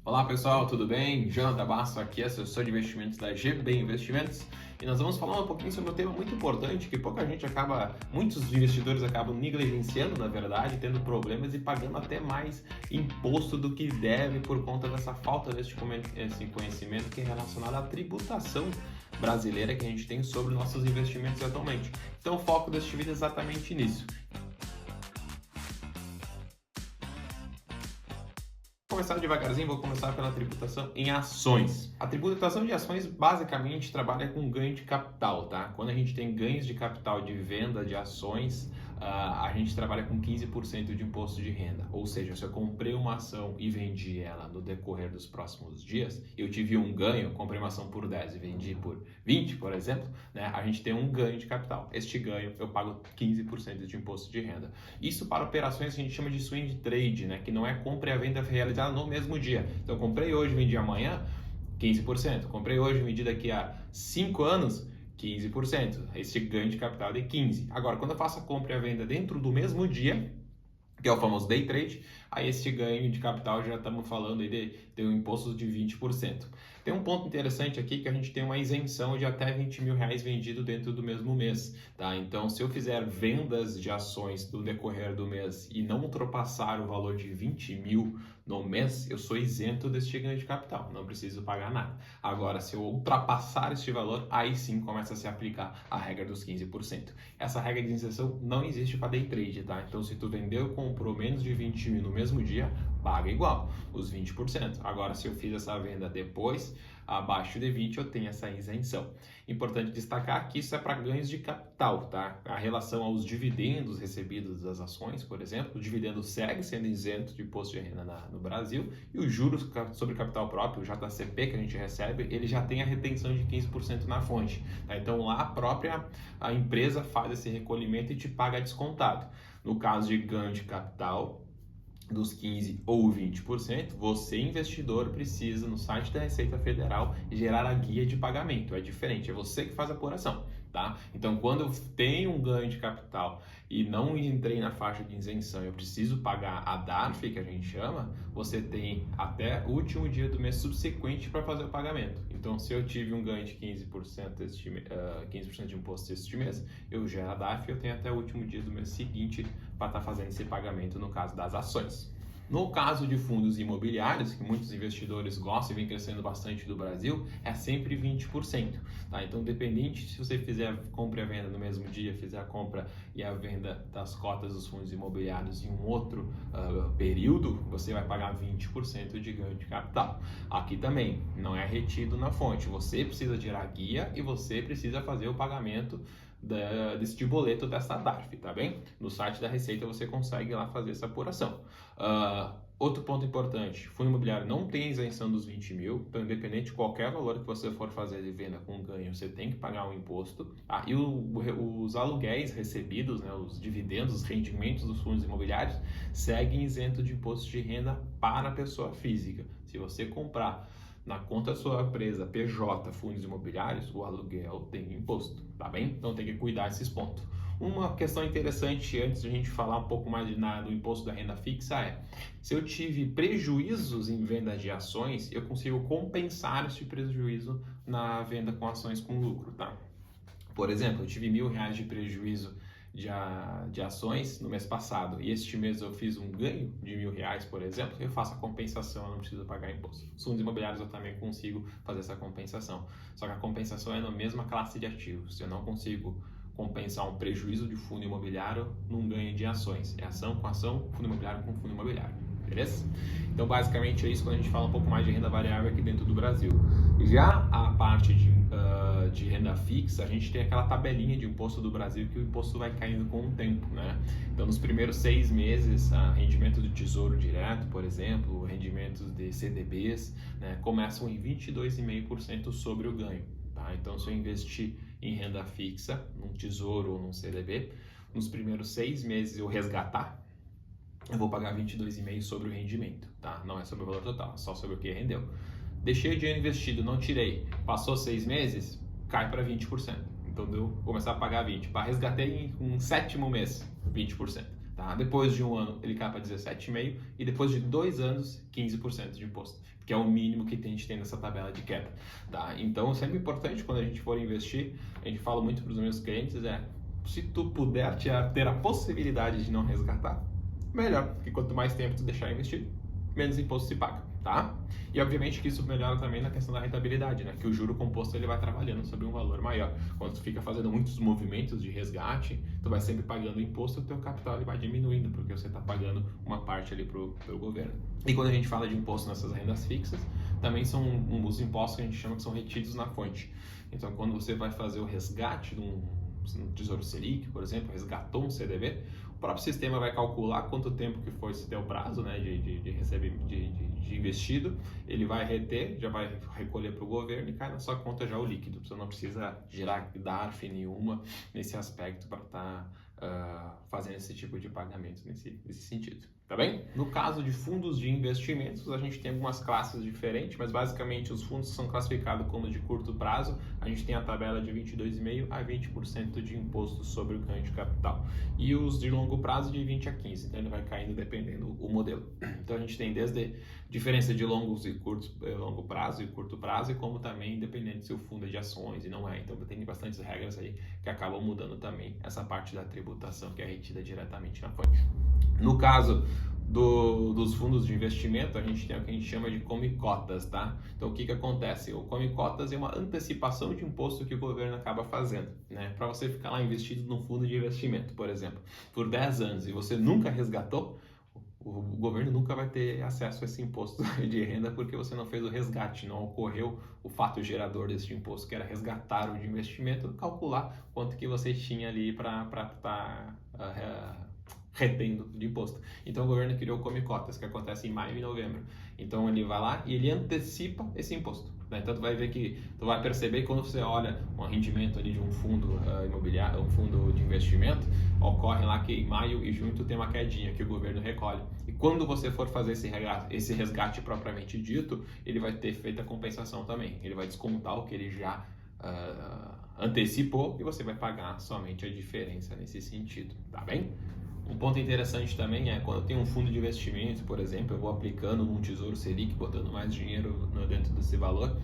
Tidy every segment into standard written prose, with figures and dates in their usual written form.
Olá pessoal, tudo bem? Jonathan Basso aqui, assessor de investimentos da GB Investimentos, e nós vamos falar um pouquinho sobre um tema muito importante que muitos investidores acabam negligenciando, na verdade, tendo problemas e pagando até mais imposto do que deve por conta dessa falta desse conhecimento que é relacionado à tributação brasileira que a gente tem sobre nossos investimentos atualmente. Então o foco deste vídeo é exatamente nisso. Vou começar devagarzinho, vou começar pela tributação em ações. A tributação de ações basicamente trabalha com ganho de capital, tá? Quando a gente tem ganhos de capital de venda de ações, a gente trabalha com 15% de imposto de renda. Ou seja, se eu comprei uma ação e vendi ela no decorrer dos próximos dias, eu tive um ganho, comprei uma ação por 10 e vendi por 20, por exemplo, né? A gente tem um ganho de capital. Este ganho eu pago 15% de imposto de renda. Isso para operações que a gente chama de swing trade, né? Que não é compra e a venda realizada no mesmo dia. Então, comprei hoje, vendi amanhã, 15%. Comprei hoje, vendi daqui a 5 anos, 15%. Esse ganho de capital é de 15%. Agora, quando eu faço a compra e a venda dentro do mesmo dia, que é o famoso day trade, aí esse ganho de capital já estamos falando aí de um imposto de 20%. Tem um ponto interessante aqui que a gente tem uma isenção de até R$20.000 vendido dentro do mesmo mês, tá? Então, se eu fizer vendas de ações no decorrer do mês e não ultrapassar o valor de 20 mil no mês, eu sou isento deste ganho de capital, não preciso pagar nada. Agora, se eu ultrapassar este valor, aí sim começa a se aplicar a regra dos 15%. Essa regra de isenção não existe para day trade, tá? Então, se tu vendeu e comprou menos de 20 mil no mesmo dia, paga igual, os 20%. Agora, se eu fiz essa venda depois, abaixo de 20, eu tenho essa isenção. Importante destacar que isso é para ganhos de capital, tá? A relação aos dividendos recebidos das ações, por exemplo, o dividendo segue sendo isento de imposto de renda no Brasil, e os juros sobre capital próprio, o JCP que a gente recebe, ele já tem a retenção de 15% na fonte, tá? Então lá a empresa faz esse recolhimento e te paga descontado. No caso de ganho de capital, dos 15% ou 20%, você, investidor, precisa, no site da Receita Federal, gerar a guia de pagamento. É diferente, é você que faz a apuração, tá? Então, quando eu tenho um ganho de capital e não entrei na faixa de isenção, eu preciso pagar a DARF, que a gente chama, você tem até o último dia do mês subsequente para fazer o pagamento. Então, se eu tive um ganho de 15% de imposto este mês, eu gero a DARF e eu tenho até o último dia do mês seguinte para estar fazendo esse pagamento no caso das ações. No caso de fundos imobiliários, que muitos investidores gostam e vem crescendo bastante do Brasil, é sempre 20%. Tá? Então, independente se você fizer a compra e a venda no mesmo dia, fizer a compra e a venda das cotas dos fundos imobiliários em um outro período, você vai pagar 20% de ganho de capital. Aqui também não é retido na fonte. Você precisa gerar guia e você precisa fazer o pagamento desse boleto dessa DARF, tá bem? No site da Receita você consegue lá fazer essa apuração. Outro ponto importante, fundo imobiliário não tem isenção dos 20 mil, então independente de qualquer valor que você for fazer de venda com ganho, você tem que pagar um imposto. Tá? E os aluguéis recebidos, né, os dividendos, os rendimentos dos fundos imobiliários, seguem isento de imposto de renda para a pessoa física. Se você comprar na conta da sua empresa PJ fundos imobiliários, o aluguel tem imposto, tá bem? Então tem que cuidar desses pontos. Uma questão interessante antes de a gente falar um pouco mais do imposto da renda fixa é: se eu tive prejuízos em venda de ações, eu consigo compensar esse prejuízo na venda com ações com lucro, tá? Por exemplo, eu tive R$1.000 de prejuízo de ações no mês passado e este mês eu fiz um ganho de R$1.000, por exemplo, eu faço a compensação, eu não preciso pagar imposto. Os fundos imobiliários eu também consigo fazer essa compensação, só que a compensação é na mesma classe de ativos. Eu não consigo compensar um prejuízo de fundo imobiliário num ganho de ações. É ação com ação, fundo imobiliário com fundo imobiliário. Beleza? Então, basicamente é isso quando a gente fala um pouco mais de renda variável aqui dentro do Brasil. Já a parte de renda fixa, a gente tem aquela tabelinha de imposto do Brasil que o imposto vai caindo com o tempo, né? Então, nos primeiros 6 meses, rendimento do Tesouro Direto, por exemplo, rendimentos de CDBs, né, começam em 22,5% sobre o ganho. Tá? Então, se eu investir em renda fixa, num tesouro ou num CDB, nos primeiros 6 meses eu resgatar, eu vou pagar 22,5% sobre o rendimento, tá? Não é sobre o valor total, é só sobre o que rendeu. Deixei o dinheiro investido, não tirei, passou 6 meses, cai para 20%. Então, eu vou começar a pagar 20%. Para resgatei em um 7º mês, 20%. Tá? Depois de um ano, ele cai para 17,5% e depois de 2 anos, 15% de imposto, que é o mínimo que a gente tem nessa tabela de queda. Tá? Então, sempre importante quando a gente for investir, a gente fala muito para os meus clientes, se tu puder ter a possibilidade de não resgatar, melhor, porque quanto mais tempo tu deixar investido, menos imposto se paga, tá? E obviamente que isso melhora também na questão da rentabilidade, né? Que o juro composto ele vai trabalhando sobre um valor maior. Quando tu fica fazendo muitos movimentos de resgate, tu vai sempre pagando imposto, o teu capital ele vai diminuindo, porque você está pagando uma parte ali pro governo. E quando a gente fala de imposto nessas rendas fixas, também são os impostos que a gente chama que são retidos na fonte. Então, quando você vai fazer o resgate de um Tesouro Selic, por exemplo, resgatou um CDB, o próprio sistema vai calcular quanto tempo que foi esse teu prazo, né, de investido, ele vai reter, já vai recolher para o governo e cai na sua conta já o líquido. Você não precisa gerar DARF nenhuma nesse aspecto para estar fazendo esse tipo de pagamento nesse sentido. Tá bem? No caso de fundos de investimentos, a gente tem algumas classes diferentes, mas basicamente os fundos são classificados como de curto prazo. A gente tem a tabela de 22,5% a 20% de imposto sobre o ganho de capital. E os de longo prazo de 20% a 15%, então ele vai caindo dependendo do modelo. Então a gente tem desde diferença de longo prazo e curto prazo, e como também independente se o fundo é de ações e não é. Então tem bastantes regras aí que acabam mudando também essa parte da tributação que é retida diretamente na fonte. No caso dos fundos de investimento, a gente tem o que a gente chama de come-cotas, tá? Então, o que acontece? O come-cotas é uma antecipação de imposto que o governo acaba fazendo, né? Para você ficar lá investido num fundo de investimento, por exemplo, por 10 anos e você nunca resgatou, o governo nunca vai ter acesso a esse imposto de renda porque você não fez o resgate, não ocorreu o fato gerador desse imposto, que era resgatar o de investimento, calcular quanto que você tinha ali para estar retendo de imposto. Então o governo criou o come-cotas, que acontece em maio e novembro. Então ele vai lá e ele antecipa esse imposto, né? Então tu vai ver que tu vai perceber que quando você olha um rendimento ali de um fundo imobiliário, um fundo de investimento, ocorre lá que em maio e junho tu tem uma quedinha que o governo recolhe. E quando você for fazer esse resgate propriamente dito, ele vai ter feito a compensação também. Ele vai descontar o que ele já antecipou e você vai pagar somente a diferença nesse sentido, tá bem? Um ponto interessante também é quando eu tenho um fundo de investimento, por exemplo, eu vou aplicando num Tesouro Selic, botando mais dinheiro dentro desse valor,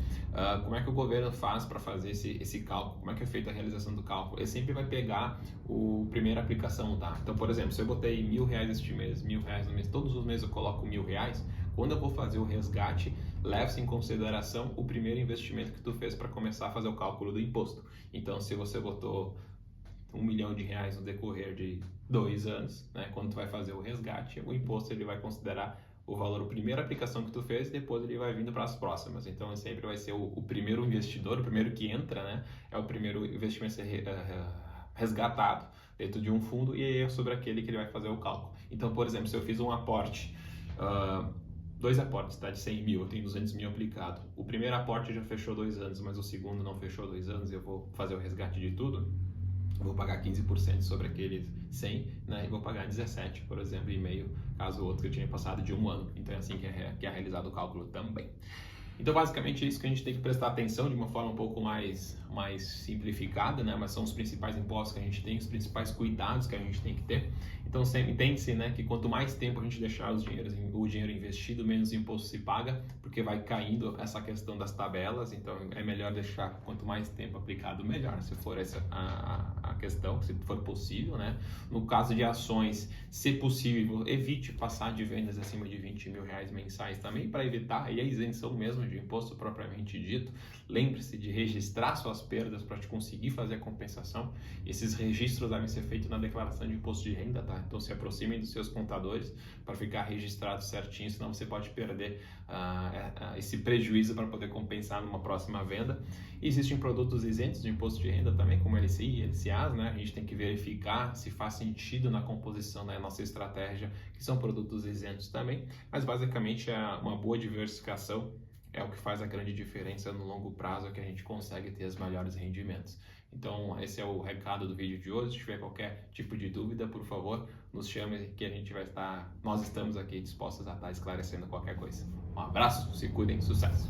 como é que o governo faz para fazer esse cálculo? Como é que é feita a realização do cálculo? Ele sempre vai pegar a primeira aplicação, tá? Então, por exemplo, se eu botei R$1.000 este mês, R$1.000 no mês, todos os meses eu coloco R$1.000, quando eu vou fazer o resgate, leva-se em consideração o primeiro investimento que tu fez para começar a fazer o cálculo do imposto. Então, se você botou R$1 milhão no decorrer de 2 anos, né? Quando tu vai fazer o resgate, o imposto ele vai considerar o valor, a primeira aplicação que tu fez, depois ele vai vindo para as próximas. Então sempre vai ser o primeiro investidor, o primeiro que entra, né? É o primeiro investimento a ser resgatado dentro de um fundo e é sobre aquele que ele vai fazer o cálculo. Então, por exemplo, se eu fiz um aporte, 2 aportes, tá? De 100 mil, eu tenho 200 mil aplicado. O primeiro aporte já fechou 2 anos, mas o segundo não fechou 2 anos, eu vou fazer o resgate de tudo. Vou pagar 15% sobre aqueles 100, né? E vou pagar 17, por exemplo, e meio, caso o outro que eu tinha passado de 1 ano. Então é assim que é realizado o cálculo também. Então, basicamente, é isso que a gente tem que prestar atenção de uma forma um pouco mais simplificada, né? Mas são os principais impostos que a gente tem, os principais cuidados que a gente tem que ter. Então, entende-se, né, que quanto mais tempo a gente deixar o dinheiro investido, menos imposto se paga, porque vai caindo essa questão das tabelas. Então, é melhor deixar quanto mais tempo aplicado, melhor, se for essa a questão, se for possível, né? No caso de ações, se possível, evite passar de vendas acima de R$20 mil mensais também, para evitar aí a isenção mesmo de imposto propriamente dito. Lembre-se de registrar suas perdas para te conseguir fazer a compensação. Esses registros devem ser feitos na declaração de imposto de renda, tá? Então se aproximem dos seus contadores para ficar registrado certinho, senão você pode perder esse prejuízo para poder compensar numa próxima venda. E existem produtos isentos de imposto de renda também, como LCI e LCAs, né? A gente tem que verificar se faz sentido na composição da nossa estratégia, que são produtos isentos também, mas basicamente é uma boa diversificação é o que faz a grande diferença no longo prazo, que a gente consegue ter os melhores rendimentos. Então, esse é o recado do vídeo de hoje. Se tiver qualquer tipo de dúvida, por favor, nos chame que a gente nós estamos aqui dispostos a estar esclarecendo qualquer coisa. Um abraço, se cuidem, sucesso!